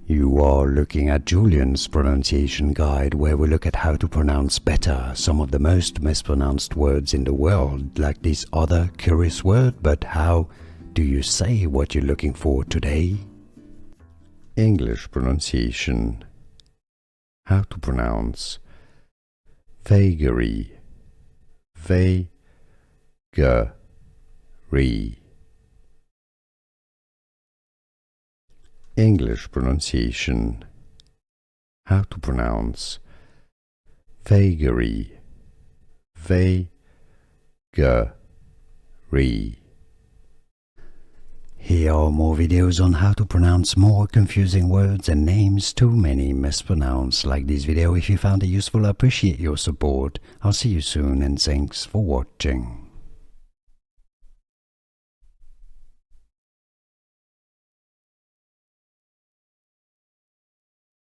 You are looking at Julian's pronunciation guide, where we look at how to pronounce better some of the most mispronounced words in the world, like this other curious word. But how do you say what you're looking for today? English pronunciation. How to pronounce vagary, vagary. English pronunciation. How to pronounce vagary, vagary. Here are more videos on how to pronounce more confusing words and names too many mispronounced. Like this video if you found it useful. I appreciate your support. I'll see you soon and thanks for watching.